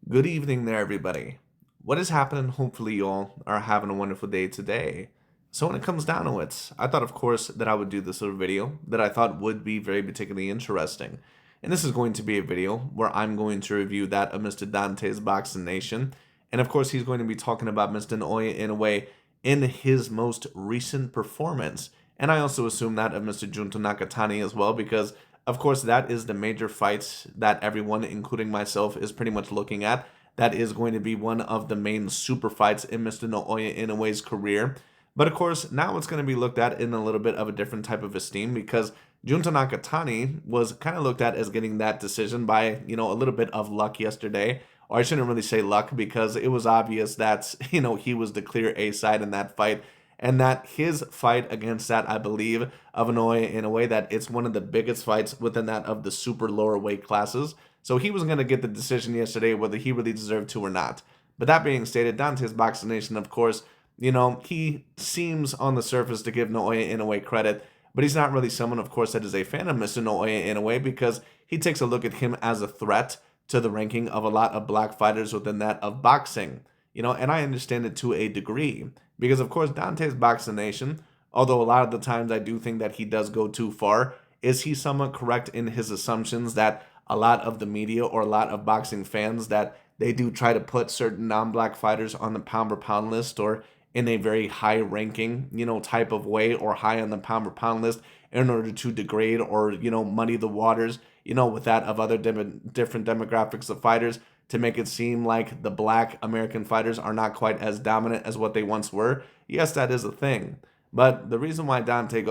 Good evening there, everybody. What is happening? Hopefully, you all are having a wonderful day today. So, when it comes down to it, I thought, of course, that I would do this little video that I thought would be very particularly interesting. And this is going to be a video where I'm going to review that of Mr. Dante's Boxing Nation. And of course, he's going to be talking about Mr. Naoya Inoue in his most recent performance. And I also assume that of Mr. Junto Nakatani as well, because of course, that is the major fight that everyone, including myself, is pretty much looking at. That is going to be one of the main super fights in Mr. Naoya Inoue's career. But of course, now it's going to be looked at in a little bit of a different type of esteem because Junto Nakatani was kind of looked at as getting that decision by, a little bit of luck yesterday. Or I shouldn't really say luck because it was obvious that, he was the clear A side in that fight and that his fight against that, I believe, of Inoue in a way that it's one of the biggest fights within that of the super lower weight classes. So he was going to get the decision yesterday whether he really deserved to or not. But that being stated, Dante's Boxing Nation, of course, he seems on the surface to give Naoya Inoue credit, but he's not really someone, of course, that is a fan of Mr. Naoya Inoue because he takes a look at him as a threat to the ranking of a lot of black fighters within that of boxing. And I understand it to a degree because, of course, Dante's Boxing Nation, although a lot of the times I do think that he does go too far, is he somewhat correct in his assumptions that a lot of the media or a lot of boxing fans that they do try to put certain non-black fighters on the pound per pound list or in a very high ranking, type of way or high on the pound per pound list in order to degrade or, muddy the waters, with that of other different demographics of fighters to make it seem like the black American fighters are not quite as dominant as what they once were. Yes, that is a thing. But the reason why Dante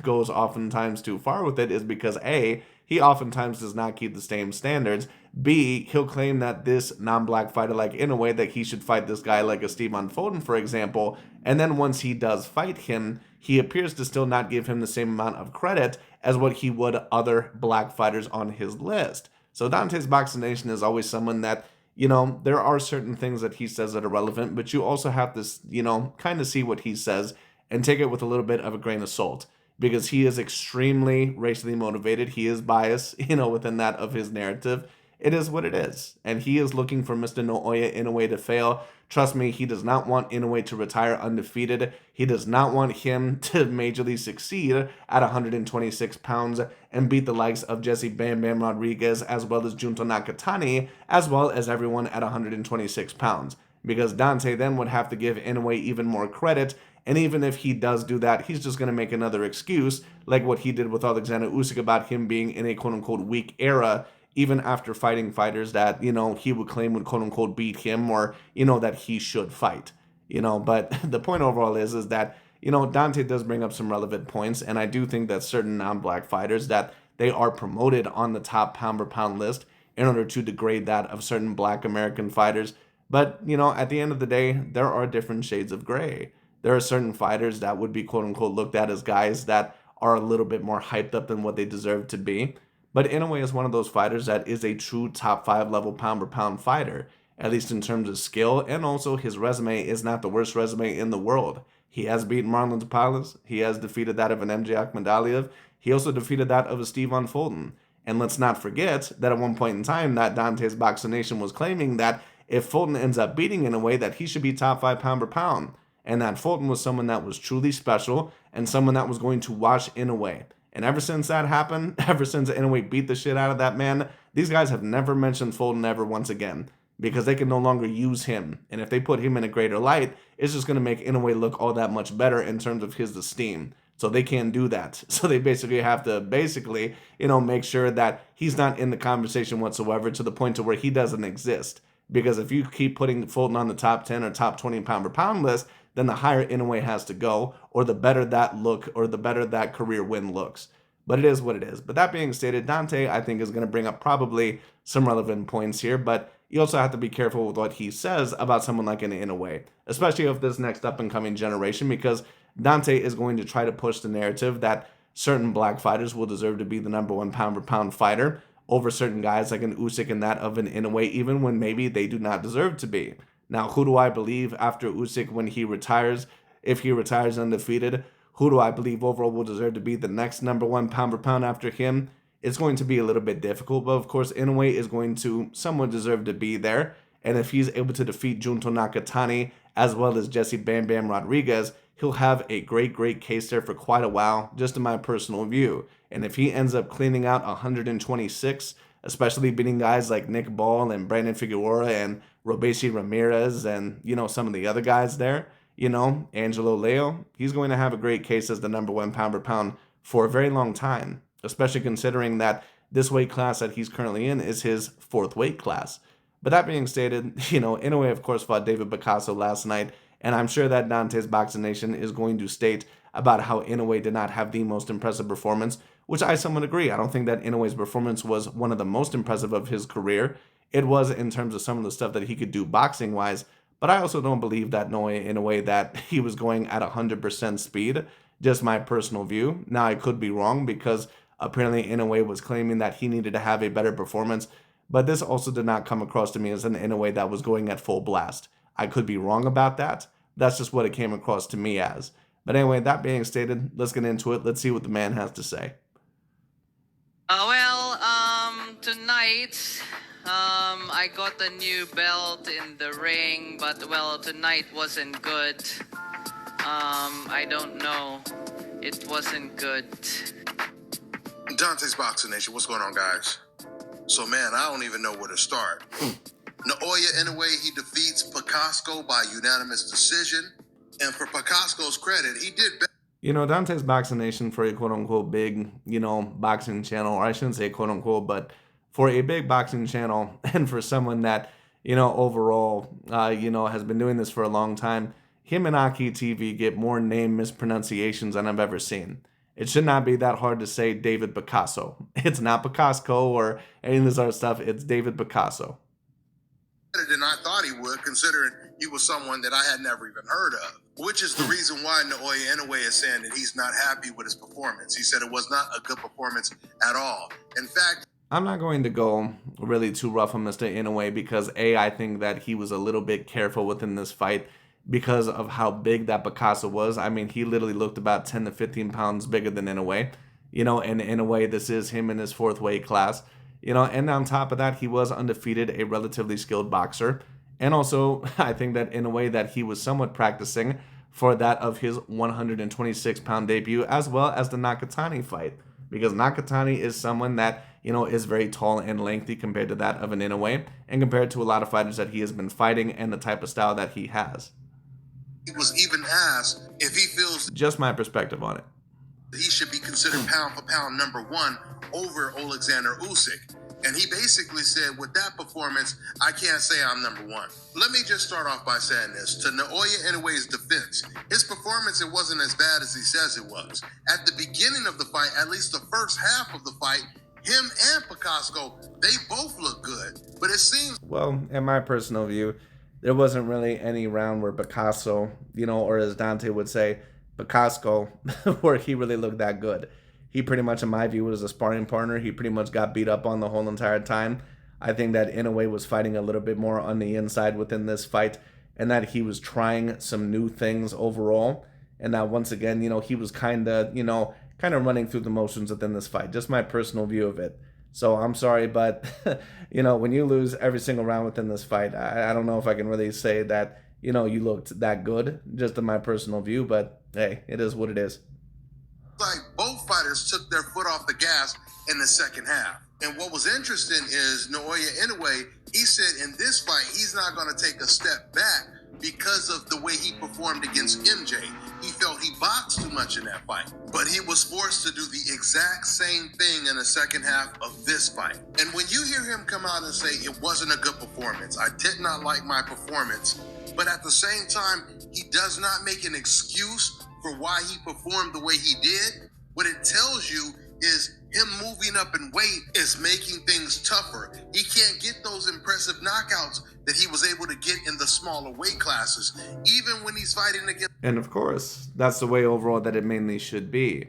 goes oftentimes too far with it is because A, he oftentimes does not keep the same standards. B, he'll claim that this non-black fighter like Inoue that he should fight this guy like a Steven Foden, for example. And then once he does fight him, he appears to still not give him the same amount of credit as what he would other black fighters on his list. So Dante's Boxing Nation is always someone that, there are certain things that he says that are relevant, but you also have to, kind of see what he says and take it with a little bit of a grain of salt because he is extremely racially motivated. He is biased, within that of his narrative. It is what it is. And he is looking for Mr. Naoya Inoue to fail. Trust me, he does not want Inoue to retire undefeated. He does not want him to majorly succeed at 126 pounds and beat the likes of Jesse Bam Bam Rodriguez as well as Junto Nakatani, as well as everyone at 126 pounds. Because Dante then would have to give Inoue even more credit, and even if he does do that, he's just going to make another excuse, like what he did with Alexander Usyk about him being in a quote-unquote weak era, even after fighting fighters that, he would claim would quote-unquote beat him or, that he should fight. But the point overall is that, Dante does bring up some relevant points, and I do think that certain non-black fighters that they are promoted on the top pound per pound list in order to degrade that of certain black American fighters. But, at the end of the day, there are different shades of gray. There are certain fighters that would be quote unquote looked at as guys that are a little bit more hyped up than what they deserve to be. But Inoue is one of those fighters that is a true top 5 level pound per pound fighter, at least in terms of skill, and also his resume is not the worst resume in the world. He has beaten Marlon Tapales, he has defeated that of an MJ Akhmadaliev, he also defeated that of a Steven Fulton. And let's not forget that at one point in time that Dante's Boxing Nation was claiming that if Fulton ends up beating Inoue that he should be top 5 pound per pound and that Fulton was someone that was truly special and someone that was going to wash Inoue. And ever since that happened, ever since Inoue beat the shit out of that man, these guys have never mentioned Fulton ever once again because they can no longer use him. And if they put him in a greater light, it's just going to make Inoue look all that much better in terms of his esteem. So they can't do that. So they basically have to make sure that he's not in the conversation whatsoever to the point to where he doesn't exist. Because if you keep putting Fulton on the top 10 or top 20 pound per pound list, then the higher Inoue has to go, or the better that look, or the better that career win looks. But it is what it is. But that being stated, Dante, I think, is going to bring up probably some relevant points here, but you also have to be careful with what he says about someone like an Inoue, especially of this next up-and-coming generation, because Dante is going to try to push the narrative that certain black fighters will deserve to be the number 1 pound per pound fighter over certain guys like an Usyk and that of an Inoue, even when maybe they do not deserve to be. Now, who do I believe after Usyk when he retires, if he retires undefeated? Who do I believe overall will deserve to be the next number 1 pound per pound after him? It's going to be a little bit difficult, but of course, Inoue is going to somewhat deserve to be there. And if he's able to defeat Junto Nakatani as well as Jesse Bam Bam Rodriguez, he'll have a great case there for quite a while, just in my personal view. And if he ends up cleaning out 126, especially beating guys like Nick Ball and Brandon Figueroa and Robeisy Ramirez and, some of the other guys there, Angelo Leo, he's going to have a great case as the #1 pound for pound for a very long time, especially considering that this weight class that he's currently in is his 4th weight class. But that being stated, Inoue, of course, fought David Picasso last night, and I'm sure that Dante's Boxing Nation is going to state about how Inoue did not have the most impressive performance, which I somewhat agree. I don't think that Inoue's performance was one of the most impressive of his career. It was in terms of some of the stuff that he could do boxing-wise, but I also don't believe that Naoya Inoue that he was going at 100% speed. Just my personal view. Now, I could be wrong because apparently Inoue was claiming that he needed to have a better performance, but this also did not come across to me as an Inoue that was going at full blast. I could be wrong about that. That's just what it came across to me as. But anyway, that being stated, let's get into it. Let's see what the man has to say. Tonight, I got a new belt in the ring, but well, tonight wasn't good. I don't know. It wasn't good. Dante's Boxing Nation, what's going on, guys? So, man, I don't even know where to start. Naoya Inoue, he defeats Picasso by unanimous decision. And for Picaso's credit, he did better. Dante's Boxing Nation, for a quote-unquote big, boxing channel, or I shouldn't say quote-unquote, but for a big boxing channel and for someone that, overall, has been doing this for a long time, him and Aki TV get more name mispronunciations than I've ever seen. It should not be that hard to say David Picasso. It's not Picasso or any of this other stuff. It's David Picasso. Than I thought he would, considering he was someone that I had never even heard of. Which is the reason why Naoya Inoue is saying that he's not happy with his performance. He said it was not a good performance at all. In fact, I'm not going to go really too rough on Mr. Inoue because I think that he was a little bit careful within this fight because of how big that Picasso was. I mean, he literally looked about 10 to 15 pounds bigger than Inoue. And Inoue, this is him in his 4th weight class. And on top of that, he was undefeated, a relatively skilled boxer. And also, I think that in a way that he was somewhat practicing for that of his 126-pound debut, as well as the Nakatani fight. Because Nakatani is someone that, is very tall and lengthy compared to that of an Inoue, and compared to a lot of fighters that he has been fighting and the type of style that he has. He was even asked if he feels just my perspective on it. He should be considered pound for pound #1 over Alexander Usyk. And he basically said, with that performance, I can't say I'm #1. Let me just start off by saying this. To Naoya Inoue's defense, his performance, it wasn't as bad as he says it was. At the beginning of the fight, at least the first half of the fight, him and Picasso, they both look good. But it seems... Well, in my personal view, there wasn't really any round where Picasso, or as Dante would say, Picasso, where he really looked that good. He pretty much, in my view, was a sparring partner. He pretty much got beat up on the whole entire time. I think that Inoue was fighting a little bit more on the inside within this fight, and that he was trying some new things overall. And that once again, he was kind of running through the motions within this fight. Just my personal view of it. So I'm sorry, but when you lose every single round within this fight, I don't know if I can really say that you looked that good. Just in my personal view, but hey, it is what it is. Like both fighters took their foot off the gas in the second half. And what was interesting is Naoya Inoue, he said in this fight, he's not going to take a step back because of the way he performed against MJ. He felt he boxed too much in that fight, but he was forced to do the exact same thing in the second half of this fight. And when you hear him come out and say it wasn't a good performance, I did not like my performance, but at the same time, he does not make an excuse for why he performed the way he did. What it tells you is him moving up in weight is making things tougher. He can't get those impressive knockouts that he was able to get in the smaller weight classes, even when he's fighting against... And of course, that's the way overall that it mainly should be.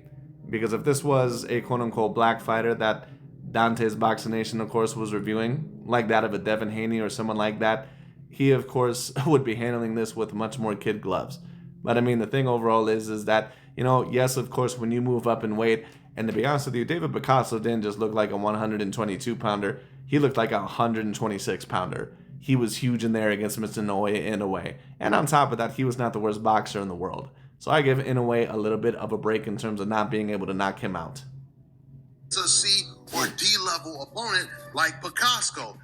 Because if this was a quote-unquote black fighter that Dante's Boxing Nation, of course, was reviewing, like that of a Devin Haney or someone like that, he, of course, would be handling this with much more kid gloves. But I mean, the thing overall is that, yes, of course, when you move up in weight, and to be honest with you, David Picasso didn't just look like a 122-pounder. He looked like a 126-pounder. he was huge in there against Mr. Naoya Inoue. And on top of that, he was not the worst boxer in the world. So I give Inoue a little bit of a break in terms of not being able to knock him out. A C or D level opponent like Picasso.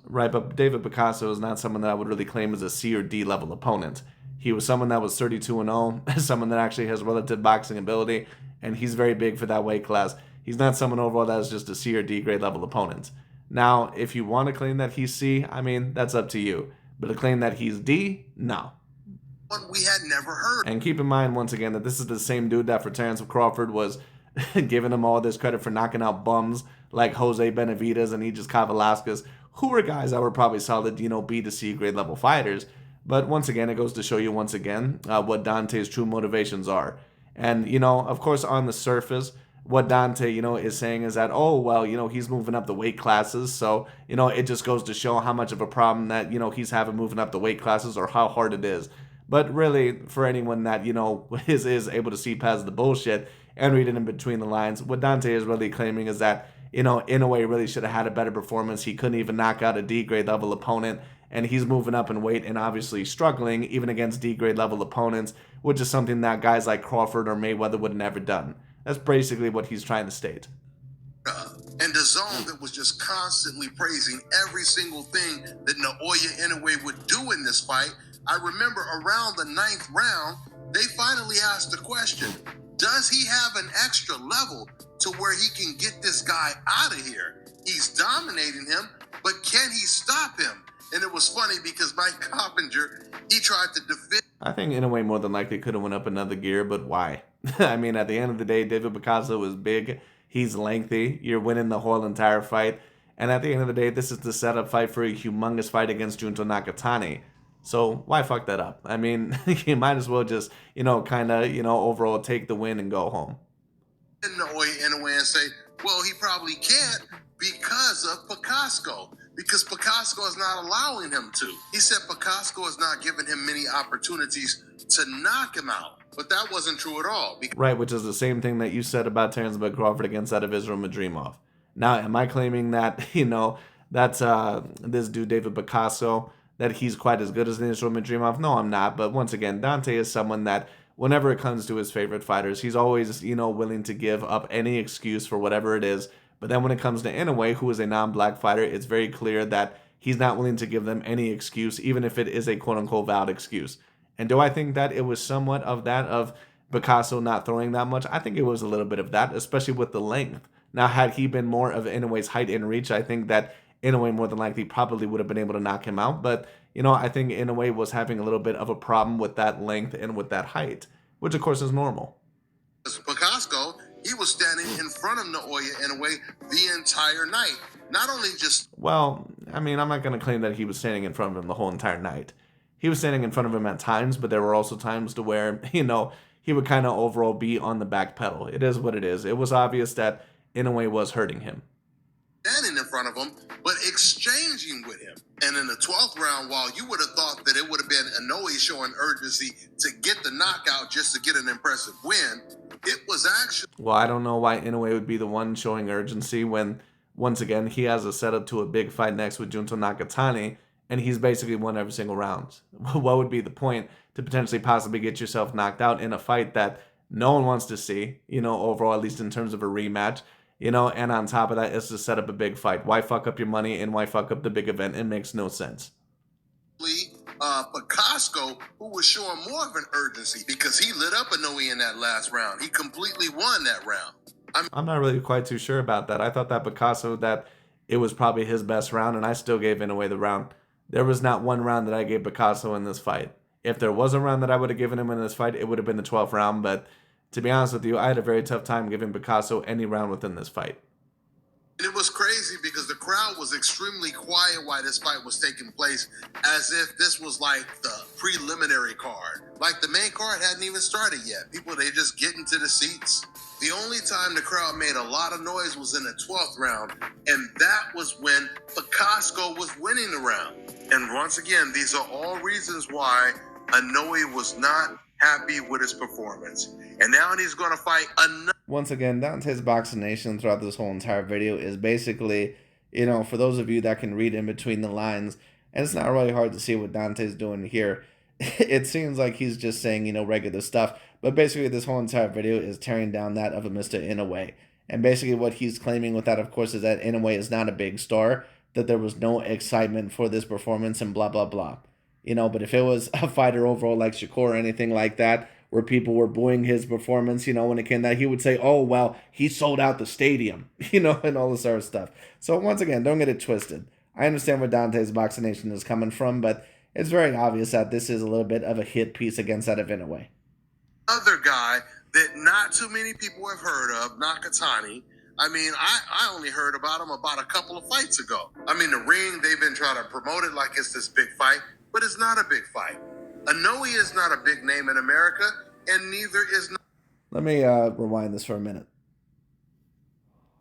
Right, but David Picasso is not someone that I would really claim as a C or D level opponent. He was someone that was 32-0, someone that actually has relative boxing ability, and he's very big for that weight class. He's not someone overall that is just a C or D grade level opponent. Now, if you want to claim that he's C, I mean, that's up to you. But to claim that he's D, no. One we had never heard. And keep in mind, once again, that this is the same dude that for Terence Crawford was giving him all this credit for knocking out bums like Jose Benavidez and Aegis Kavalaskas, who were guys that were probably solid, B to C grade level fighters. But once again, it goes to show you once again what Dontae's true motivations are. And, of course, on the surface, what Dante, is saying is that, oh, well, he's moving up the weight classes. So, it just goes to show how much of a problem that, he's having moving up the weight classes or how hard it is. But really, for anyone that, is able to see past the bullshit and read it in between the lines, what Dante is really claiming is that, Inoue really should have had a better performance. He couldn't even knock out a D-grade level opponent, and he's moving up in weight and obviously struggling even against D-grade level opponents, which is something that guys like Crawford or Mayweather would have never done. That's basically what he's trying to state. And the zone that was just constantly praising every single thing that Naoya Inoue would do in this fight. I remember around the 9th round, they finally asked the question, does he have an extra level to where he can get this guy out of here? He's dominating him, but can he stop him? And it was funny because Mike Coppinger, he tried to defend. I think Inoue more than likely could have went up another gear, but why? I mean, at the end of the day, David Picasso is big. He's lengthy. You're winning the whole entire fight. And at the end of the day, this is the setup fight for a humongous fight against Junto Nakatani. So why fuck that up? I mean, you might as well just, overall take the win and go home. Naoya Inoue and say, well, he probably can't because of Picasso. Because Picasso is not allowing him to. He said Picasso is not giving him many opportunities to knock him out. But that wasn't true at all. Right, which is the same thing that you said about Terence Crawford against that of Israel Madrimov. Now, am I claiming that, that's this dude, David Picasso, that he's quite as good as Israel Madrimov? No, I'm not. But once again, Dante is someone that whenever it comes to his favorite fighters, he's always, willing to give up any excuse for whatever it is. But then when it comes to Inoue, who is a non-black fighter, it's very clear that he's not willing to give them any excuse, even if it is a quote-unquote valid excuse. And do I think that it was somewhat of that of Picasso not throwing that much? I think it was a little bit of that, especially with the length. Now, had he been more of Inoue's height and reach, I think that Inoue more than likely probably would have been able to knock him out. But, I think Inoue was having a little bit of a problem with that length and with that height, which of course is normal. Picasso, he was standing in front of Naoya Inoue the entire night. Not only just... Well, I mean, I'm not going to claim that he was standing in front of him the whole entire night. He was standing in front of him at times, but there were also times to where, he would kind of overall be on the back pedal. It is what it is. It was obvious that Inoue was hurting him. Standing in front of him, but exchanging with him. And in the 12th round, while you would have thought that it would have been Inoue showing urgency to get the knockout just to get an impressive win, it was actually... Well, I don't know why Inoue would be the one showing urgency when, once again, he has a setup to a big fight next with Junto Nakatani, and he's basically won every single round. What would be the point to potentially possibly get yourself knocked out in a fight that no one wants to see, overall, at least in terms of a rematch, and on top of that, it's to set up a big fight. Why fuck up your money and why fuck up the big event? It makes no sense. Picasso, who was showing more of an urgency because he lit up Inoue in that last round. He completely won that round. I'm not really quite too sure about that. I thought that Picasso, that it was probably his best round, and I still gave Inoue the round. There was not one round that I gave Picasso in this fight. If there was a round that I would have given him in this fight, it would have been the 12th round, but to be honest with you, I had a very tough time giving Picasso any round within this fight. It was crazy because the crowd was extremely quiet while this fight was taking place, as if this was like the preliminary card. Like the main card hadn't even started yet. People, they just get into the seats. The only time the crowd made a lot of noise was in the 12th round, and that was when Picasso was winning the round. And once again, these are all reasons why Inoue was not happy with his performance. And now he's going to fight another. Once again, Dante's Boxing Nation throughout this whole entire video is basically, for those of you that can read in between the lines, And it's not really hard to see what Dante's doing here. It seems like he's just saying, regular stuff. But basically, this whole entire video is tearing down that of a Mr. Inoue. And basically, what he's claiming with that, of course, is that Inoue is not a big star, that there was no excitement for this performance, and blah, blah, blah. But if it was a fighter overall like Shakur or anything like that, where people were booing his performance, when it came that, he would say, oh, well, he sold out the stadium, and all this other stuff. So once again, don't get it twisted. I understand where DontaesBoxingNation is coming from, but it's very obvious that this is a little bit of a hit piece against that of Inoue. Other guy that not too many people have heard of, Nakatani. I mean, I only heard about him about a couple of fights ago. I mean, the ring, they've been trying to promote it like it's this big fight, but it's not a big fight. Inoue is not a big name in America, and neither is... Let me rewind this for a minute.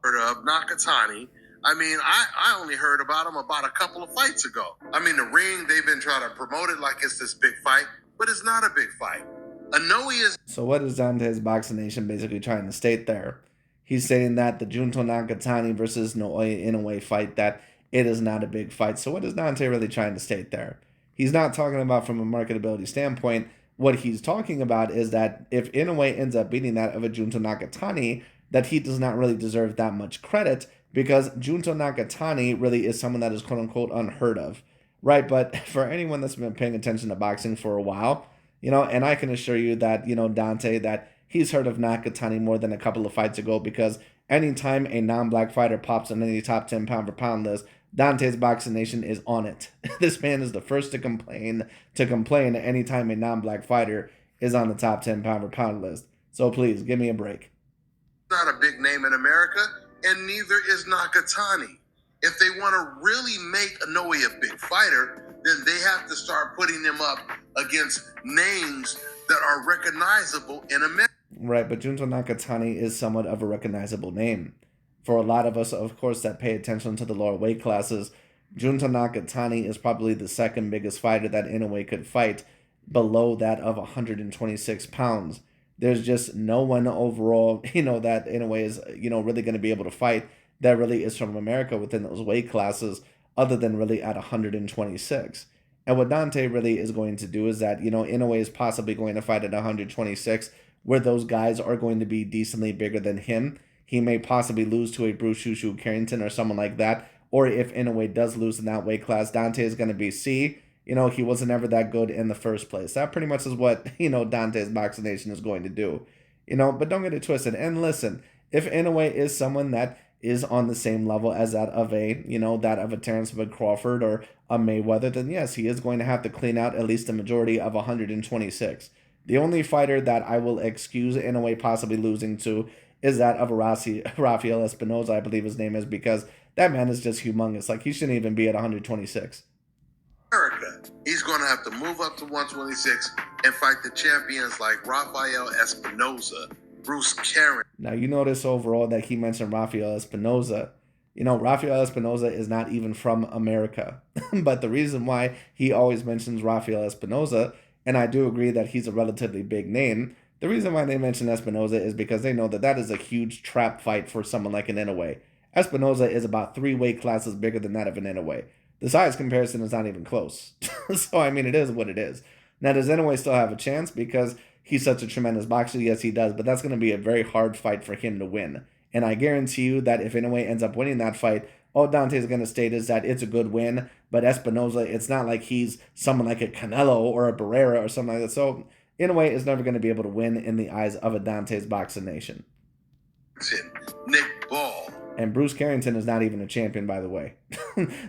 Heard of Nakatani. I mean, I only heard about him about a couple of fights ago. I mean, the ring, they've been trying to promote it like it's this big fight, but it's not a big fight. Inoue is... So what is DontaesBoxingNation basically trying to state there? He's stating that the Junto Nakatani versus Naoya Inoue fight, that it is not a big fight. So what is Dante really trying to state there? He's not talking about from a marketability standpoint. What he's talking about is that if Inoue ends up beating that of a Junto Nakatani, that he does not really deserve that much credit, because Junto Nakatani really is someone that is quote-unquote unheard of, right? But for anyone that's been paying attention to boxing for a while, and I can assure you that, Dante, that he's heard of Nakatani more than a couple of fights ago, because anytime a non-black fighter pops on any top 10 pound-for-pound list, DontaesBoxingNation is on it. This man is the first to complain anytime a non-black fighter is on the top 10 pound-for-pound list. So please, give me a break. Not a big name in America, and neither is Nakatani. If they want to really make Inoue a big fighter, then they have to start putting him up against names that are recognizable in America. Right, but Junto Nakatani is somewhat of a recognizable name. For a lot of us, of course, that pay attention to the lower weight classes, Junto Nakatani is probably the second biggest fighter that Inoue could fight, below that of 126 pounds. There's just no one overall, that Inoue is, really going to be able to fight that really is from America within those weight classes, other than really at 126. And what Dante really is going to do is that, Inoue is possibly going to fight at 126, where those guys are going to be decently bigger than him. He may possibly lose to a Bruce Shushu Carrington or someone like that. Or if Inoue does lose in that weight class, Dante is going to be C. He wasn't ever that good in the first place. That pretty much is what, DontaesBoxingNation is going to do. But don't get it twisted. And listen, if Inoue is someone that is on the same level as that of a Terrence Crawford or a Mayweather, then yes, he is going to have to clean out at least the majority of 126. The only fighter that I will excuse Inoue possibly losing to is that of Rafael Espinoza, I believe his name is, because that man is just humongous. Like, he shouldn't even be at 126. America. He's going to have to move up to 126 and fight the champions like Rafael Espinoza, Bruce Carrington. Now, you notice overall that he mentioned Rafael Espinoza. Rafael Espinoza is not even from America. But the reason why he always mentions Rafael Espinoza, and I do agree that he's a relatively big name, the reason why they mention Espinoza is because they know that that is a huge trap fight for someone like an Inoue. Espinoza is about 3 weight classes bigger than that of an Inoue. The size comparison is not even close. So, I mean, it is what it is. Now, does Inoue still have a chance because he's such a tremendous boxer? Yes, he does, but that's going to be a very hard fight for him to win. And I guarantee you that if Inoue ends up winning that fight, all Dante is going to state is that it's a good win, but Espinoza, it's not like he's someone like a Canelo or a Barrera or something like that. So, Inoue is never going to be able to win in the eyes of a DontaesBoxingNation. Nick Ball. And Bruce Carrington is not even a champion, by the way.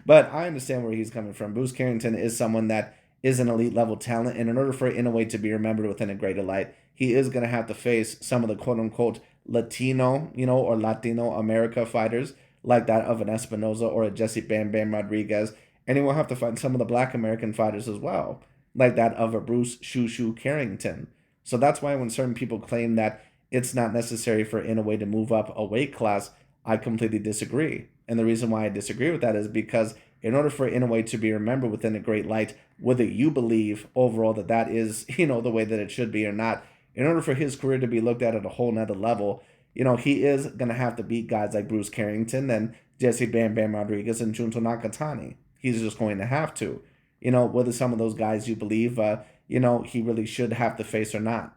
But I understand where he's coming from. Bruce Carrington is someone that is an elite level talent. And in order for Inoue to be remembered within a greater light, he is going to have to face some of the quote unquote Latino, or Latino America fighters like that of an Espinoza or a Jesse Bam Bam Rodriguez. And he will have to fight some of the Black American fighters as well, like that of a Bruce Shushu Carrington. So that's why when certain people claim that it's not necessary for Inoue to move up a weight class, I completely disagree. And the reason why I disagree with that is because in order for Inoue to be remembered within a great light, whether you believe overall that that is, the way that it should be or not, in order for his career to be looked at a whole nother level, he is going to have to beat guys like Bruce Carrington and Jesse Bam Bam Rodriguez and Junto Nakatani. He's just going to have to. Whether some of those guys you believe, he really should have to face or not.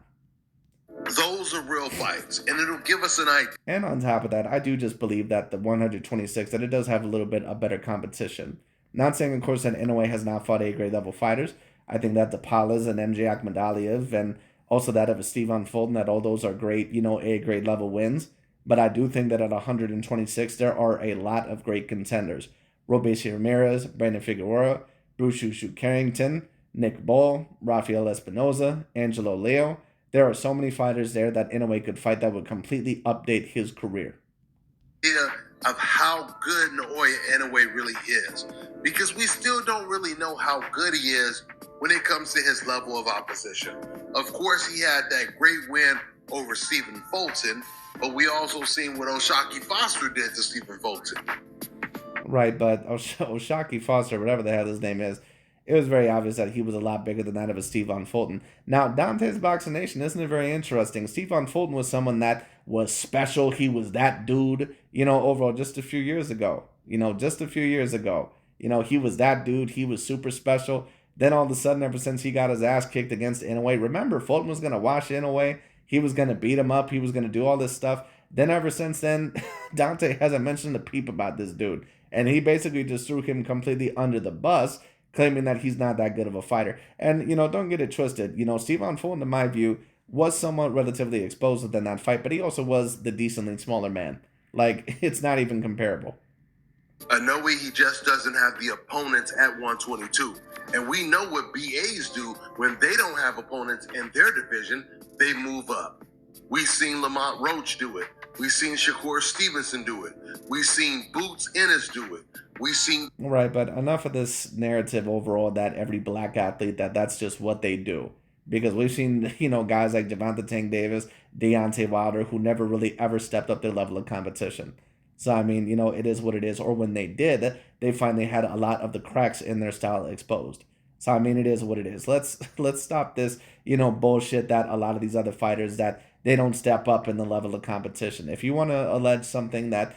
Those are real fights, and it'll give us an idea. And on top of that, I do just believe that the 126, that it does have a little bit of better competition. Not saying, of course, that Inoue has not fought A-grade level fighters. I think that the Palas and MJ Akhmadaliev and also that of a Steven Fulton, that all those are great, A-grade level wins. But I do think that at 126, there are a lot of great contenders. Robeisy Ramirez, Brandon Figueroa, Bruce Shushu Carrington, Nick Ball, Rafael Espinoza, Angelo Leo. There are so many fighters there that Inoue could fight that would completely update his career. Of how good Naoya Inoue really is, because we still don't really know how good he is when it comes to his level of opposition. Of course, he had that great win over Stephen Fulton, but we also seen what O'Shaquie Foster did to Stephen Fulton. Right, but O'Shaquie Foster, whatever the hell his name is, it was very obvious that he was a lot bigger than that of a Steven Fulton. Now, Dante's Boxing Nation, isn't it very interesting? Steven Fulton was someone that was special. He was that dude, overall just a few years ago. He was that dude. He was super special. Then all of a sudden, ever since he got his ass kicked against Inoue, remember, Fulton was going to wash Inoue. He was going to beat him up. He was going to do all this stuff. Then ever since then, Dante hasn't mentioned a peep about this dude. And he basically just threw him completely under the bus, claiming that he's not that good of a fighter. And, don't get it twisted. Steven Fulton, in my view, was somewhat relatively exposed within that fight, but he also was the decently smaller man. Like, it's not even comparable. Inoue, he just doesn't have the opponents at 122. And we know what BAs do when they don't have opponents in their division, they move up. We've seen Lamont Roach do it. We've seen Shakur Stevenson do it. We've seen Boots Ennis do it. We've seen... Right, but enough of this narrative overall that every black athlete, that's just what they do. Because we've seen, guys like Gervonta Tank Davis, Deontay Wilder, who never really ever stepped up their level of competition. So, I mean, it is what it is. Or when they did, they finally had a lot of the cracks in their style exposed. So, I mean, it is what it is. Let's stop this, bullshit that a lot of these other fighters, that they don't step up in the level of competition. If you want to allege something that,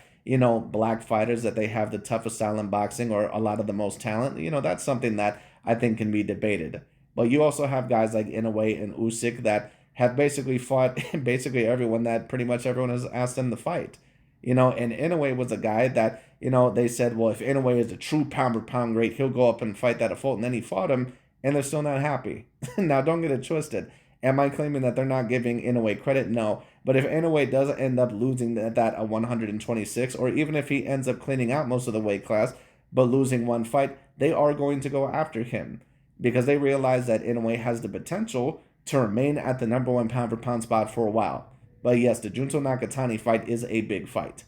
black fighters, that they have the toughest style in boxing or a lot of the most talent, that's something that I think can be debated. But you also have guys like Inoue and Usyk that have basically fought basically everyone that pretty much everyone has asked them to fight. And Inoue was a guy that, they said, well, if Inoue is a true pound-for-pound great, he'll go up and fight that at Fulton. Then he fought him, and they're still not happy. Now, don't get it twisted. Am I claiming that they're not giving Inoue credit? No. But if Inoue does end up losing that at 126, or even if he ends up cleaning out most of the weight class, but losing one fight, they are going to go after him. Because they realize that Inoue has the potential to remain at the number one pound-for-pound spot for a while. But yes, the Junto Nakatani fight is a big fight.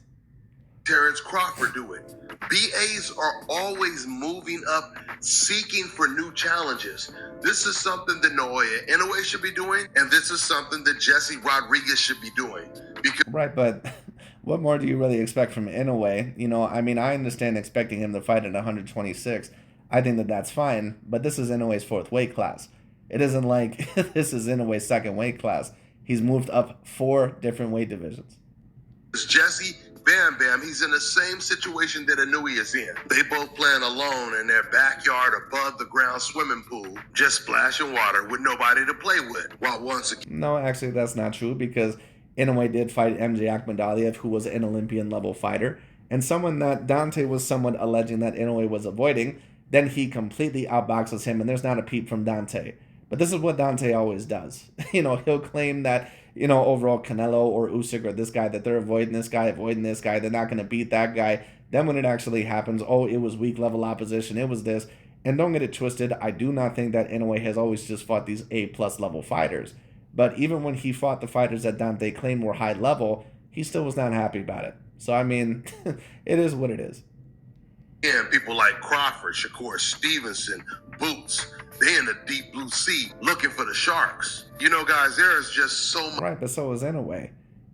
Terrence Crawford do it. BAs are always moving up, seeking for new challenges. This is something that Naoya Inoue should be doing, and this is something that Jesse Rodriguez should be doing. Right, but what more do you really expect from Inoue? I mean, I understand expecting him to fight at 126. I think that that's fine, but this is Inoue's fourth weight class. It isn't like this is Inoue's second weight class. He's moved up 4 different weight divisions. It's Jesse Bam Bam. He's in the same situation that Inoue is in. They both playing alone in their backyard above the ground swimming pool, just splashing water with nobody to play with. While once again... No, actually, that's not true, because Inoue did fight MJ Akhmadaliev, who was an Olympian-level fighter, and someone that Dante was somewhat alleging that Inoue was avoiding. Then he completely outboxes him, and there's not a peep from Dante. But this is what Dante always does. He'll claim that, overall Canelo or Usyk or this guy, that they're avoiding this guy, they're not going to beat that guy. Then when it actually happens, oh, it was weak level opposition, it was this. And don't get it twisted, I do not think that Inoue has always just fought these A-plus level fighters. But even when he fought the fighters that Dante claimed were high level, he still was not happy about it. So, I mean, it is what it is. And people like Crawford, Shakur Stevenson, Boots, they in the deep blue sea looking for the sharks. Guys, there is just so much. Right, but so is Inoue.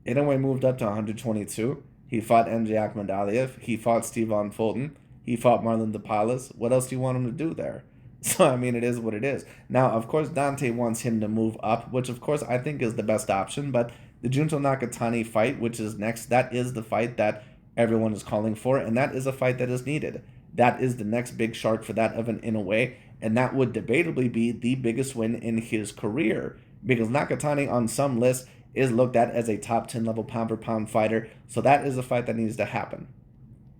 Inoue moved up to 122. He fought MJ Akhmadaliev. He fought Steven Fulton. He fought Marlon DePalas. What else do you want him to do there? So, I mean, it is what it is. Now, of course, Dante wants him to move up, which, of course, I think is the best option. But the Junto Nakatani fight, which is next, that is the fight that everyone is calling for, and that is a fight that is needed. that is the next big shark for that of an Inoue, and that would debatably be the biggest win in his career, because Nakatani on some lists is looked at as a top 10 level pound for pound fighter, so that is a fight that needs to happen.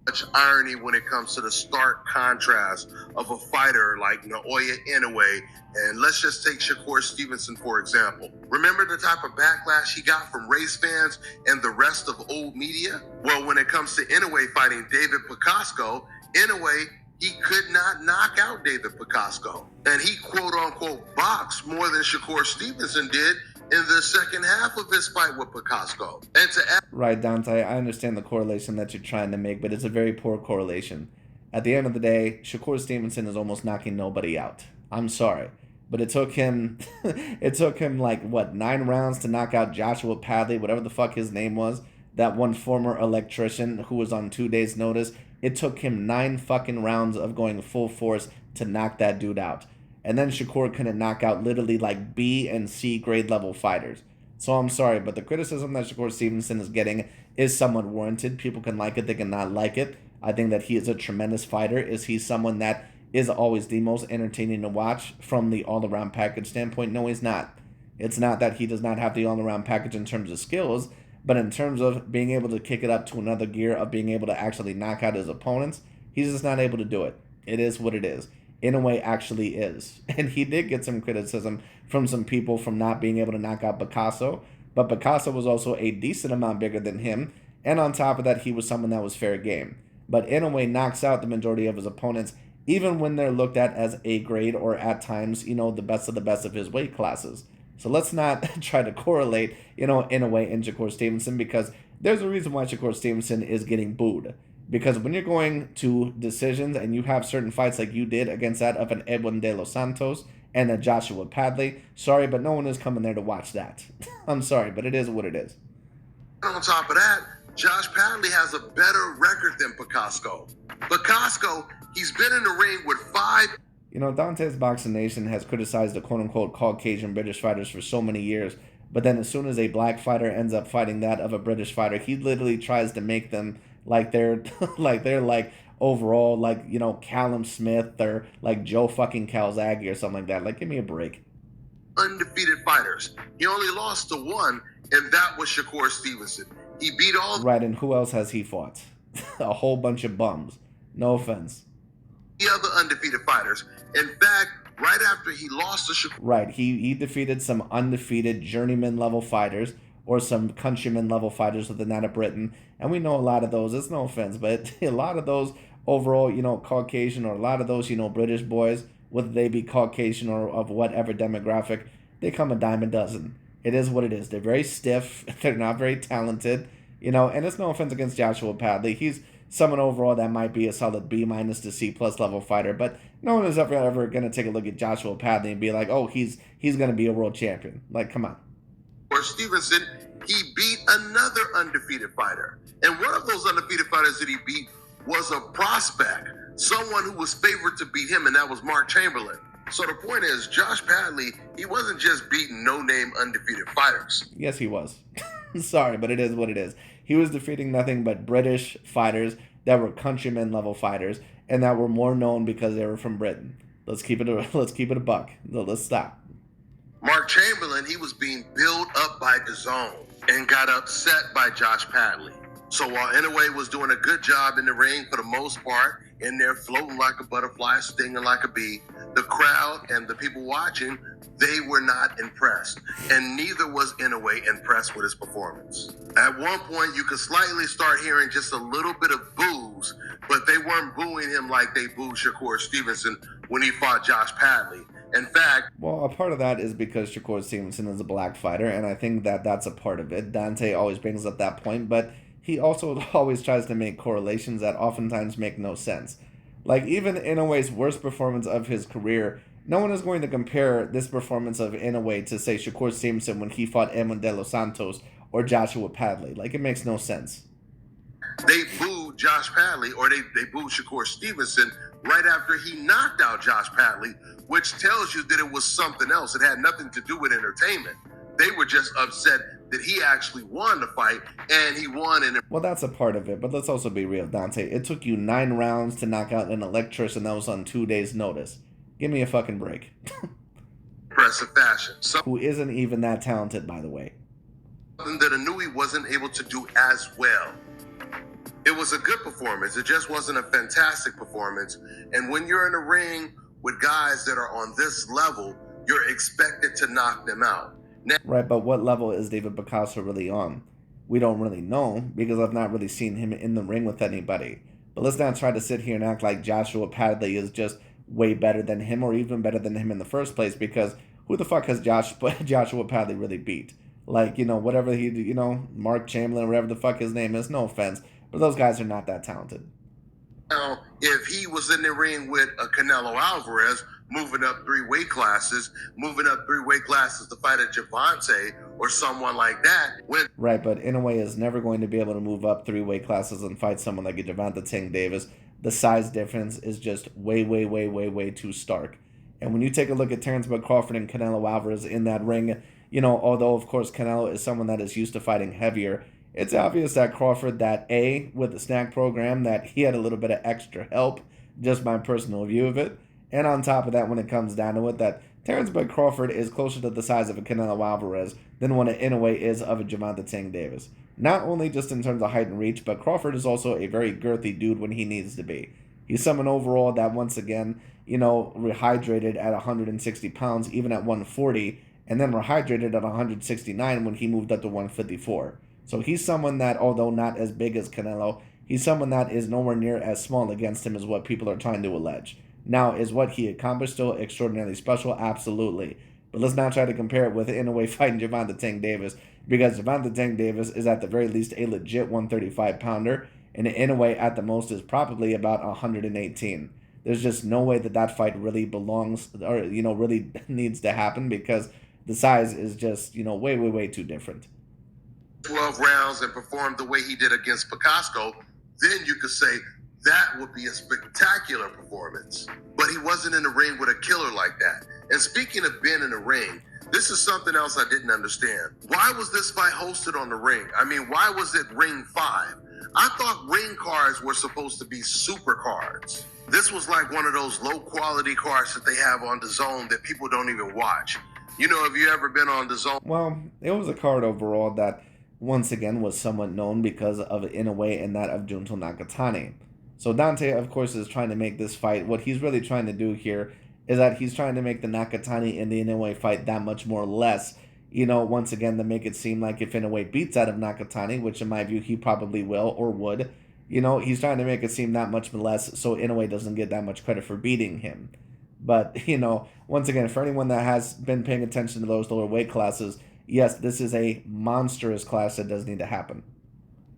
Much irony when it comes to the stark contrast of a fighter like Naoya Inoue, and let's just take Shakur Stevenson for example. Remember the type of backlash he got from race fans and the rest of old media? Well, when it comes to Inoue fighting David Picasco, Inoue, he could not knock out David Picasco, and he quote-unquote boxed more than Shakur Stevenson did in the second half of his fight with Picasco. And to add, right, Dante, I understand the correlation that you're trying to make, but it's a very poor correlation. At the end of the day, Shakur Stevenson is almost knocking nobody out. I'm sorry, but it took him like what, 9 rounds to knock out Joshua Padley, whatever the fuck his name was, that one former electrician who was on 2 days' notice. It took him 9 fucking rounds of going full force to knock that dude out. And then Shakur couldn't knock out literally like B and C grade level fighters. So I'm sorry, but the criticism that Shakur Stevenson is getting is somewhat warranted. People can like it, they can not like it. I think that he is a tremendous fighter. Is he someone that is always the most entertaining to watch from the all-around package standpoint? No, he's not. It's not that he does not have the all-around package in terms of skills, but in terms of being able to kick it up to another gear, of being able to actually knock out his opponents, he's just not able to do it. It is what it is. Inoue actually is. And he did get some criticism from some people from not being able to knock out Picasso, but Picasso was also a decent amount bigger than him, and on top of that, he was someone that was fair game. But Inoue knocks out the majority of his opponents, even when they're looked at as A grade or at times, the best of the best of his weight classes. So let's not try to correlate, Inoue and Shakur Stevenson, because there's a reason why Shakur Stevenson is getting booed. Because when you're going to decisions and you have certain fights like you did against that of an Edwin De Los Santos and a Joshua Padley, sorry, but no one is coming there to watch that. I'm sorry, but it is what it is. on top of that, Josh Padley has a better record than Picasco. Picasco, he's been in the ring with 5. DontaesBoxingNation has criticized the quote-unquote Caucasian British fighters for so many years, but then as soon as a black fighter ends up fighting that of a British fighter, he literally tries to make them like they're overall Callum Smith or like Joe fucking Calzaghe or something like that. Like, give me a break. Undefeated fighters. He only lost to one, and that was Shakur Stevenson. He beat all. Right, and who else has he fought? A whole bunch of bums. No offense. The other undefeated fighters. In fact, right after he lost to Shakur. Right, he defeated some undefeated journeyman level fighters or some countryman level fighters within that of Britain. And we know a lot of those, it's no offense, but a lot of those overall, Caucasian, or a lot of those, British boys, whether they be Caucasian or of whatever demographic, they come a dime a dozen. It is what it is. They're very stiff. They're not very talented, and it's no offense against Joshua Padley. He's someone overall that might be a solid B- to C+ level fighter, but no one is ever going to take a look at Joshua Padley and be like, oh, he's going to be a world champion. Like, come on. Or Stevenson, he beat another undefeated fighter. And one of those undefeated fighters that he beat was a prospect, someone who was favored to beat him, and that was Mark Chamberlain. So the point is, Josh Padley, he wasn't just beating no-name undefeated fighters. Yes, he was. Sorry, but it is what it is. He was defeating nothing but British fighters that were countrymen level fighters and that were more known because they were from Britain. Let's keep it a buck. Let's stop. Mark Chamberlain, he was being built up by DAZN and got upset by Josh Padley. So while Inoue was doing a good job in the ring for the most part, in there floating like a butterfly, stinging like a bee, the crowd and the people watching, they were not impressed. And neither was Inoue impressed with his performance. At one point, you could slightly start hearing just a little bit of boos, but they weren't booing him like they booed Shakur Stevenson when he fought Josh Padley. In fact, well, a part of that is because Shakur Stevenson is a black fighter, and I think that that's a part of it. Dante always brings up that point, but he also always tries to make correlations that oftentimes make no sense. Like, even Inoue's worst performance of his career, no one is going to compare this performance of Inoue to, say, Shakur Stevenson when he fought Edwin De Los Santos or Joshua Padley. Like, it makes no sense. They booed Josh Padley, or they booed Shakur Stevenson right after he knocked out Josh Padley, which tells you that it was something else. It had nothing to do with entertainment. They were just upset that he actually won the fight, and he won in. Well, that's a part of it, but let's also be real, Dante. It took you 9 rounds to knock out an electrician that was on 2 days' notice. Give me a fucking break. Impressive fashion. Who isn't even that talented, by the way. Something that Inoue wasn't able to do as well. It was a good performance. It just wasn't a fantastic performance. And when you're in a ring with guys that are on this level, you're expected to knock them out. Now, right, but what level is David Picasso really on? We don't really know, because I've not really seen him in the ring with anybody. But let's not try to sit here and act like Joshua Padley is just way better than him, or even better than him in the first place, because who the fuck has Joshua Padley really beat? Like, you know, whatever he, you know, Mark Chamberlain, whatever the fuck his name is, no offense, but those guys are not that talented. now, if he was in the ring with a Canelo Alvarez, moving up 3 weight classes to fight a Javante or someone like that. Right, but Inoue is never going to be able to move up 3 weight classes and fight someone like a Javante Tank Davis. The size difference is just way too stark. And when you take a look at Terrence Bud Crawford and Canelo Alvarez in that ring, you know, although of course Canelo is someone that is used to fighting heavier, it's obvious that Crawford, that A, with the snack program, that he had a little bit of extra help, just my personal view of it. And on top of that, when it comes down to it, that Terrence Bud Crawford is closer to the size of a Canelo Alvarez than what an Inoue is of a Javante Tank Davis. Not only just in terms of height and reach, but Crawford is also a very girthy dude when he needs to be. He's someone overall that, once again, you know, rehydrated at 160 pounds, even at 140, and then rehydrated at 169 when he moved up to 154. So he's someone that, although not as big as Canelo, he's someone that is nowhere near as small against him as what people are trying to allege. Now, is what he accomplished still extraordinarily special? Absolutely. But let's not try to compare it with Inoue fighting Javante Tank Davis, because Javante Tank Davis is at the very least a legit 135-pounder, and Inoue at the most is probably about 118. There's just no way that that fight really belongs, or, you know, really needs to happen, because the size is just, you know, way too different. 12 rounds and performed the way he did against Picasso, then you could say that would be a spectacular performance. But he wasn't in the ring with a killer like that. And speaking of being in the ring, this is something else I didn't understand. Why was this fight hosted on the ring? I mean, why was it ring 5? I thought ring cards were supposed to be super cards. This was like one of those low quality cards that they have on DAZN that people don't even watch. You know, have you ever been on DAZN? Well, it was a card overall that, once again, was somewhat known because of Inoue and that of Junto Nakatani. So Dante, of course, is trying to make this fight. What he's really trying to do here is that he's trying to make the Nakatani and the Inoue fight that much more less. You know, once again, to make it seem like if Inoue beats out of Nakatani, which in my view he probably will or would, you know, he's trying to make it seem that much less so Inoue doesn't get that much credit for beating him. But, you know, once again, for anyone that has been paying attention to those lower weight classes, yes, this is a monstrous class that does need to happen.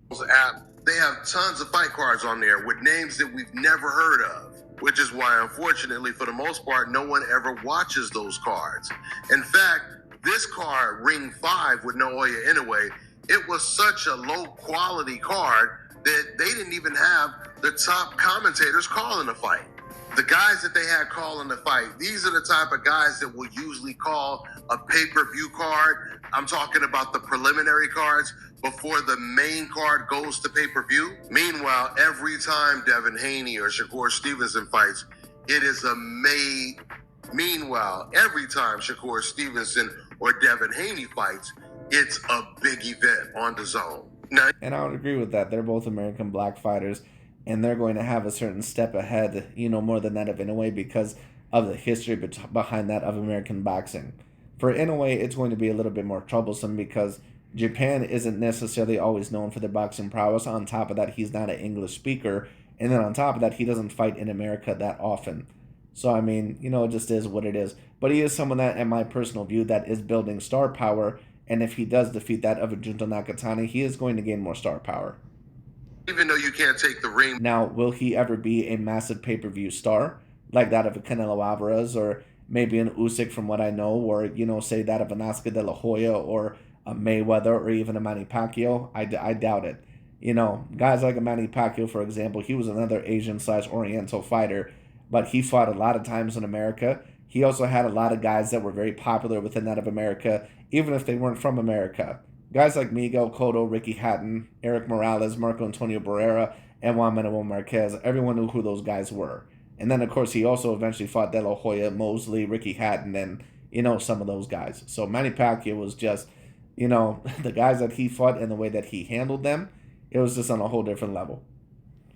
They have tons of fight cards on there with names that we've never heard of, which is why, unfortunately, for the most part, no one ever watches those cards. In fact, this card, Ring 5 with Naoya Inoue, it was such a low-quality card that they didn't even have the top commentators calling the fight. The guys that they had calling the fight, these are the type of guys that will usually call a pay-per-view card. I'm talking about the preliminary cards before the main card goes to pay-per-view. Meanwhile, every time Devin Haney or Shakur Stevenson fights, it is a made. Meanwhile, every time Shakur Stevenson or Devin Haney fights, it's a big event on DAZN. Now, and I would agree with that. They're both American black fighters, and they're going to have a certain step ahead, you know, more than that of Inoue because of the history behind that of American boxing. For Inoue, it's going to be a little bit more troublesome because Japan isn't necessarily always known for their boxing prowess. On top of that, he's not an English speaker. And then on top of that, he doesn't fight in America that often. So, I mean, you know, it just is what it is. But he is someone that, in my personal view, that is building star power. And if he does defeat that of a Junto Nakatani, he is going to gain more star power. even though you can't take the ring. Now, will he ever be a massive pay-per-view star like that of a Canelo Alvarez or maybe an Usyk from what I know, or, you know, say that of an Oscar De La Hoya or a Mayweather or even a Manny Pacquiao? I doubt it. You know, guys like a Manny Pacquiao, for example, he was another Asian/Oriental fighter, but he fought a lot of times in America. He also had a lot of guys that were very popular within that of America, even if they weren't from America. Guys like Miguel Cotto, Ricky Hatton, Eric Morales, Marco Antonio Barrera, and Juan Manuel Marquez. Everyone knew who those guys were. And then, of course, he also eventually fought De La Hoya, Mosley, Ricky Hatton, and, some of those guys. So Manny Pacquiao was just, the guys that he fought and the way that he handled them, it was just on a whole different level.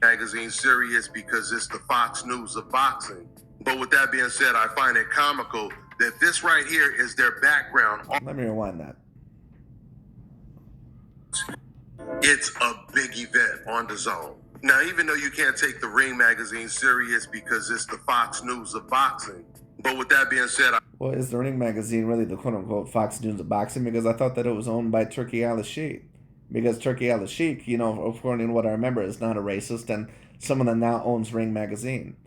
Magazine serious because it's the Fox News of boxing. But with that being said, I find it comical that this right here is their background. Let me rewind that. It's a big event on the zone. Now, even though you can't take the Ring Magazine serious because it's the Fox News of boxing, but with that being said, well, is the Ring Magazine really the quote-unquote Fox News of boxing? Because I thought that it was owned by Turki Al-Sheikh. Because Turki Al-Sheikh, according to what I remember, is not a racist, and someone that now owns Ring Magazine.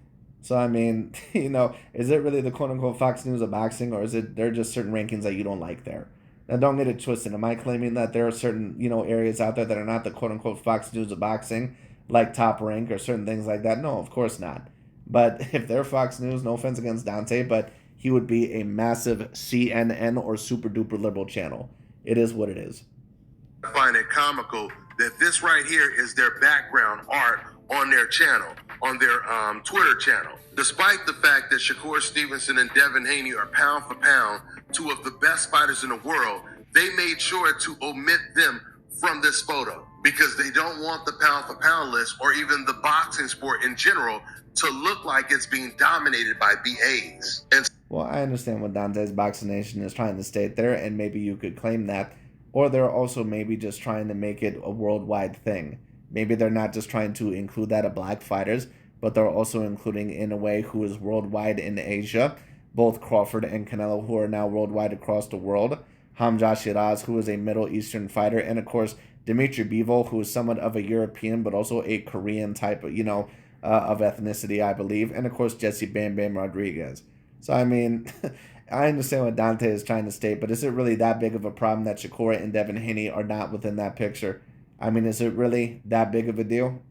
So, I mean, is it really the quote-unquote Fox News of boxing, or is it there are just certain rankings that you don't like there? Now, don't get it twisted. Am I claiming that there are certain, areas out there that are not the quote-unquote Fox News of boxing, like Top Rank or certain things like that? No, of course not. But if they're Fox News, no offense against Dante, but he would be a massive CNN or super-duper liberal channel. It is what it is. I find it comical that this right here is their background art on their channel, on their Twitter channel. Despite the fact that Shakur Stevenson and Devin Haney are pound for pound two of the best fighters in the world, they made sure to omit them from this photo because they don't want the pound for pound list or even the boxing sport in general to look like it's being dominated by BAs. And well, I understand what DontaesBoxingNation is trying to state there, and maybe you could claim that. Or they're also maybe just trying to make it a worldwide thing. Maybe they're not just trying to include that of black fighters, but they're also including Inoue, who is worldwide in Asia, both Crawford and Canelo, who are now worldwide across the world, Hamza Shiraz, who is a Middle Eastern fighter, and of course, Dmitry Bivol, who is somewhat of a European, but also a Korean type of, of ethnicity, I believe, and of course, Jesse Bam Bam Rodriguez. So, I mean, I understand what Dante is trying to state, but is it really that big of a problem that Shakur and Devin Haney are not within that picture? I mean, is it really that big of a deal?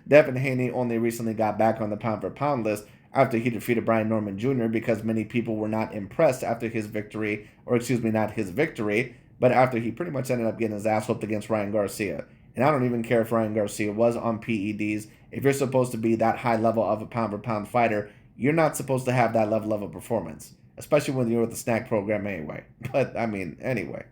Devin Haney only recently got back on the pound-for-pound list after he defeated Brian Norman Jr. because many people were not impressed after his victory, or excuse me, not his victory, but after he pretty much ended up getting his ass whooped against Ryan Garcia. And I don't even care if Ryan Garcia was on PEDs. If you're supposed to be that high level of a pound-for-pound fighter, you're not supposed to have that level of a performance, especially when you're with the snack program anyway. But, I mean, anyway.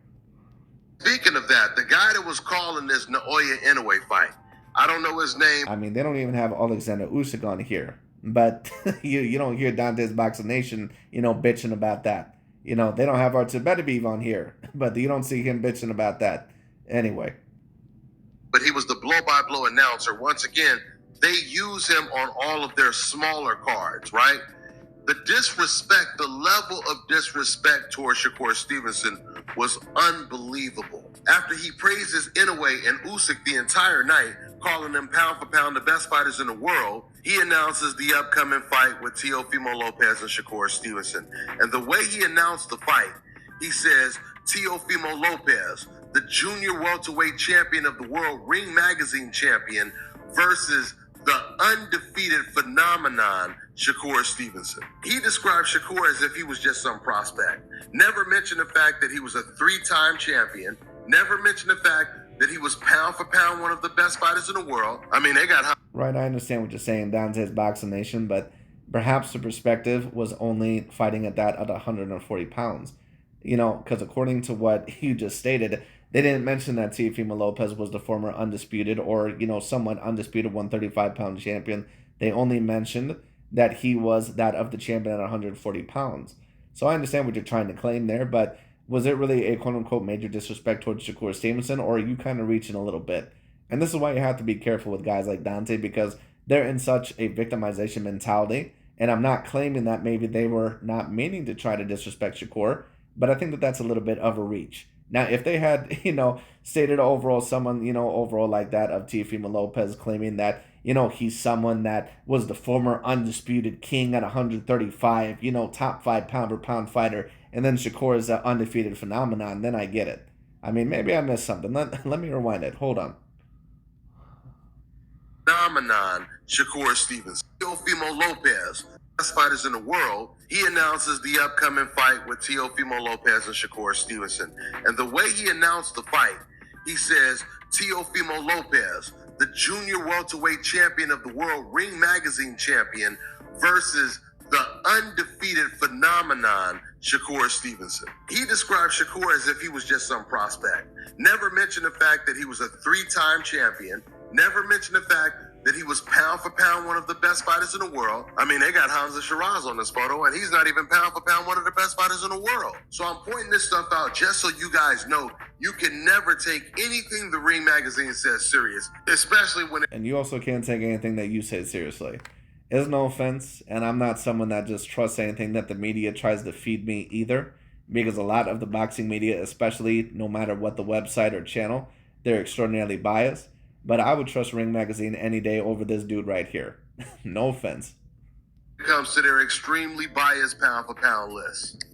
Speaking of that, the guy that was calling this Naoya Inoue fight, I don't know his name. I mean, they don't even have Alexander Usyk on here. But you don't hear DontaesBoxingNation, bitching about that. They don't have Artur Beterbiev on here, but you don't see him bitching about that. Anyway. But he was the blow-by-blow announcer. Once again, they use him on all of their smaller cards, right? The disrespect, the level of disrespect towards Shakur Stevenson was unbelievable. After he praises Inoue and Usyk the entire night, calling them pound for pound the best fighters in the world, he announces the upcoming fight with Teofimo Lopez and Shakur Stevenson. And the way he announced the fight, he says, Teofimo Lopez, the junior welterweight champion of the world, Ring Magazine champion, versus the undefeated phenomenon, Shakur Stevenson. He described Shakur as if he was just some prospect. Never mentioned the fact that he was a three-time champion. Never mentioned the fact that he was pound for pound one of the best fighters in the world. I mean, they got... Right, I understand what you're saying, DontaesBoxingNation, but perhaps the perspective was only fighting at 140 pounds. Because according to what you just stated, they didn't mention that Teofimo Lopez was the former undisputed or, somewhat undisputed 135-pound champion. They only mentioned that he was that of the champion at 140 pounds. So I understand what you're trying to claim there, but was it really a quote-unquote major disrespect towards Shakur Stevenson, or are you kind of reaching a little bit? And this is why you have to be careful with guys like Dante, because they're in such a victimization mentality, and I'm not claiming that maybe they were not meaning to try to disrespect Shakur, but I think that that's a little bit of a reach. Now, if they had, stated overall someone, overall like that of Teofimo Lopez claiming that, he's someone that was the former undisputed king at 135, top 5 pound-for-pound fighter, and then Shakur is an undefeated phenomenon, then I get it. I mean, maybe I missed something. Let me rewind it. Hold on. Phenomenon, Shakur Stevenson. Teofimo Lopez, best fighters in the world, he announces the upcoming fight with Teofimo Lopez and Shakur Stevenson. And the way he announced the fight, he says, Teofimo Lopez, the junior welterweight champion of the world, Ring Magazine champion, versus the undefeated phenomenon, Shakur Stevenson. He described Shakur as if he was just some prospect. Never mentioned the fact that he was a 3-time champion. Never mentioned the fact that he was pound for pound one of the best fighters in the world. I mean, they got Hamza Shiraz on this photo, and he's not even pound for pound one of the best fighters in the world. So I'm pointing this stuff out just so you guys know you can never take anything the Ring Magazine says serious, especially when it... And you also can't take anything that you say seriously. It's no offense, and I'm not someone that just trusts anything that the media tries to feed me either, because a lot of the boxing media, especially no matter what the website or channel, they're extraordinarily biased. But I would trust Ring Magazine any day over this dude right here. No offense. It comes to their extremely biased pound for pound list.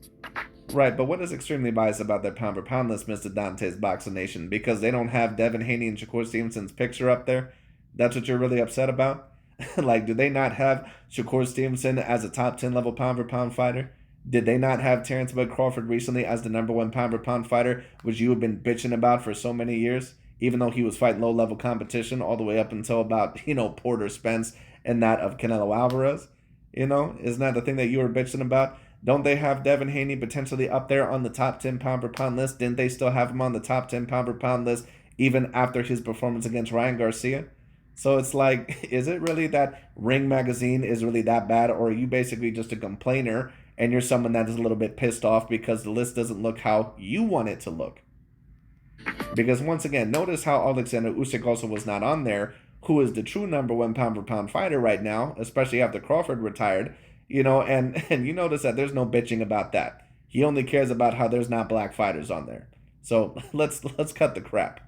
Right, but what is extremely biased about their pound for pound list, Mr. Dante's Boxing Nation? Because they don't have Devin Haney and Shakur Stevenson's picture up there? That's what you're really upset about? Like, do they not have Shakur Stevenson as a top 10 level pound for pound fighter? Did they not have Terrence Bud Crawford recently as the #1 pound for pound fighter, which you have been bitching about for so many years? Even though he was fighting low-level competition all the way up until about, Porter Spence and that of Canelo Alvarez. Isn't that the thing that you were bitching about? Don't they have Devin Haney potentially up there on the top 10 pound-per-pound list? Didn't they still have him on the top 10 pound-per-pound list even after his performance against Ryan Garcia? So it's like, is it really that Ring Magazine is really that bad, or are you basically just a complainer and you're someone that is a little bit pissed off because the list doesn't look how you want it to look? Because once again, notice how Alexander Usyk also was not on there, who is the true #1 pound-for-pound fighter right now, especially after Crawford retired, and you notice that there's no bitching about that. He only cares about how there's not black fighters on there. So let's cut the crap.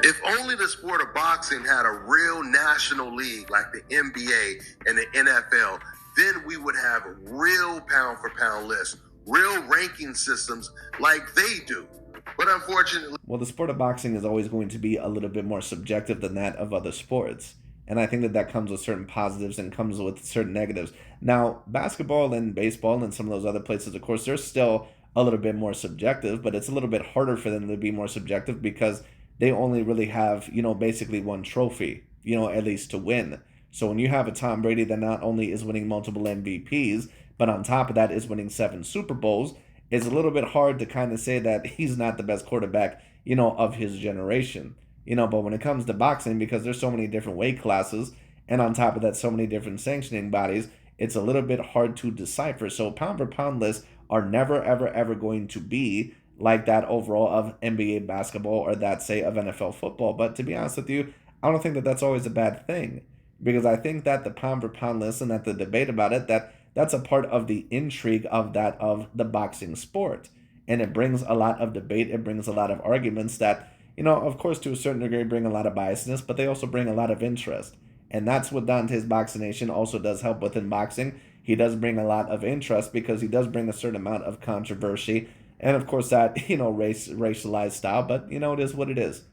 If only the sport of boxing had a real national league like the NBA and the NFL, then we would have real pound-for-pound lists, real ranking systems like they do. But unfortunately... Well, the sport of boxing is always going to be a little bit more subjective than that of other sports. And I think that comes with certain positives and comes with certain negatives. Now, basketball and baseball and some of those other places, of course, they're still a little bit more subjective, but it's a little bit harder for them to be more subjective because they only really have, basically one trophy, at least to win. So when you have a Tom Brady that not only is winning multiple MVPs, but on top of that is winning 7 Super Bowls, it's a little bit hard to kind of say that he's not the best quarterback, of his generation. But when it comes to boxing, because there's so many different weight classes, and on top of that, so many different sanctioning bodies, it's a little bit hard to decipher. So pound for pound lists are never, ever, ever going to be like that overall of NBA basketball or that, say, of NFL football. But to be honest with you, I don't think that that's always a bad thing, because I think that the pound for pound list and that the debate about it, that's a part of the intrigue of the boxing sport. And it brings a lot of debate. It brings a lot of arguments that, of course, to a certain degree, bring a lot of biasness, but they also bring a lot of interest. And that's what Dante's Boxing Nation also does help with in boxing. He does bring a lot of interest because he does bring a certain amount of controversy. And, of course, that, racialized style. But, it is what it is.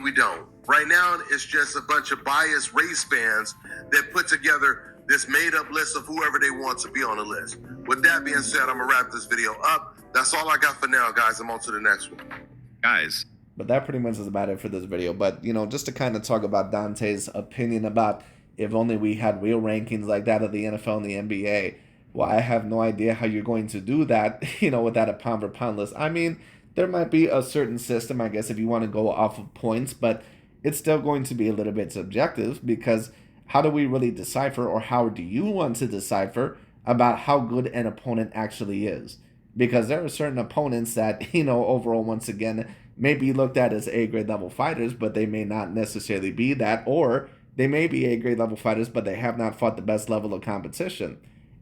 We don't. Right now, it's just a bunch of biased race fans that put together this made-up list of whoever they want to be on the list. With that being said, I'm going to wrap this video up. That's all I got for now, guys. I'm on to the next one. Guys. But that pretty much is about it for this video. But, just to kind of talk about Dante's opinion about if only we had real rankings like that of the NFL and the NBA, well, I have no idea how you're going to do that, without a pound for pound list. I mean, there might be a certain system, I guess, if you want to go off of points, but it's still going to be a little bit subjective, because how do we really decipher, or how do you want to decipher about how good an opponent actually is? Because there are certain opponents that, overall, once again, may be looked at as A-grade level fighters, but they may not necessarily be that, or they may be A-grade level fighters, but they have not fought the best level of competition.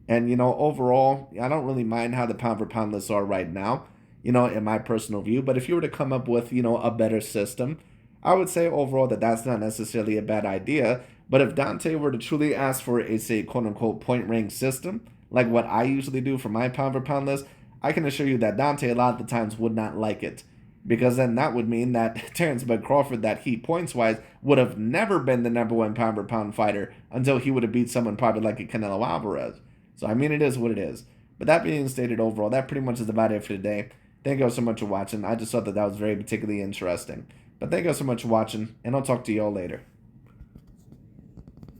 And, overall, I don't really mind how the pound for pound lists are right now, in my personal view. But if you were to come up with, a better system, I would say overall that that's not necessarily a bad idea. But if Dante were to truly ask for a, say, quote-unquote point rank system, like what I usually do for my pound for pound list, I can assure you that Dante a lot of the times would not like it. because then that would mean that Terrence Bud Crawford, that he points-wise, would have never been the #1 pound-for-pound fighter until he would have beat someone probably like a Canelo Alvarez. So, I mean, it is what it is. But that being stated overall, that pretty much is about it for today. Thank you all so much for watching. I just thought that was very particularly interesting. But thank you all so much for watching, and I'll talk to you all later.